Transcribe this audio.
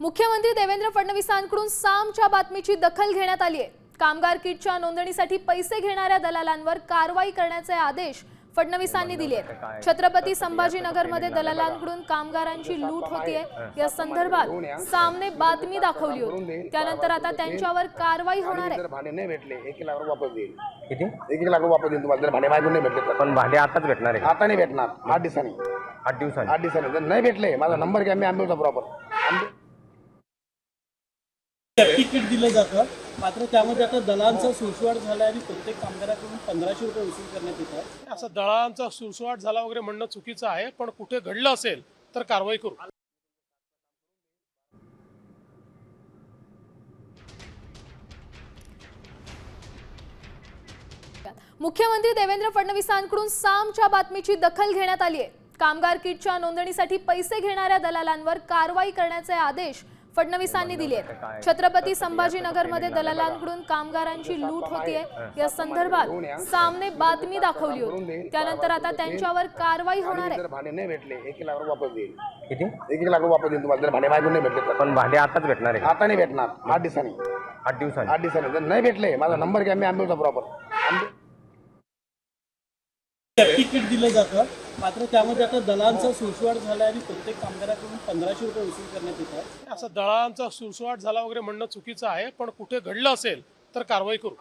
मुख्यमंत्री देवेंद्र फडणवीसांकडून सामच्या बातमीची दखल घेण्यात आली आहे। कामगार किटच्या नोंदणीसाठी पैसे घेणाऱ्या दलालांवर कारवाई करण्याचे आदेश फडणवीसांनी दिले आहेत। छत्रपती संभाजीनगरमध्ये दलालांकडून कामगारांची लूट होतीये, या संदर्भात सामने बातमी दाखवली होती। त्यानंतर आता त्यांच्यावर कारवाई होणार आहे। भाडे नाही भेटले 1 लाख रुपये वापस देईल। किती 1 लाख रुपये वापस देईल तुम्हाला, जर भाडे मागून नाही भेटले तर। पण भाडे आताच भेटणार आहे? आता नाही भेटणार, 8 दिवसांनी। 8 दिवसांनी जर नाही भेटले माझा नंबर घ्या, मी आंबेवचा प्रॉपर तिकीट दिलं जातं, मात्र त्यामध्ये आता दलालांचा सुळसुळाट झाला आणि प्रत्येक कामगाराकडून 1500 रुपये वसूल करण्यात येतात। असं दलालांचा सुळसुळाट झाला वगैरे म्हणणं चुकीचं आहे, पण कुठे घडलं असेल तर कारवाई करू। मुख्यमंत्री देवेंद्र फडणवीसांकडून सामच्या बातमीची दखल घेण्यात आली आहे। कामगार किटच्या नोंदणीसाठी पैसे घेणाऱ्या दलालांवर कारवाई करण्याचे आदेश फडणवीसांनी दिले आहेत। छत्रपती संभाजीनगरमध्ये दलालांकडून कामगारांची लूट होतीये, या संदर्भात सामने बातमी दाखवली होती। त्यानंतर आता त्यांच्यावर कारवाई होणार आहे। जर भाडे नाही भेटले 1 लाख रुपये वापस देईल। किती 1 लाख रुपये वापस देईल तुम्हाला, जर भाडे मागून नाही भेटले तर। पण भाडे आताच भेटणार आहे? आता नाही भेटणार, 8 दिवसांनी। 8 दिवसांनी जर नाही भेटले माझा नंबर घ्या, मी आंबेवचा प्रॉपर तिकीट दिलं जातं, मात्र त्यामध्ये आता दलालांचा सुळसुळाट झाला आणि प्रत्येक कामगाराकडून 1500 रुपये वसूल करण्यात येतात। असं दलालांचा सुळसुळाट झाला वगैरे म्हणणं चुकीचं आहे, पण कुठे घडलं असेल तर कारवाई करू।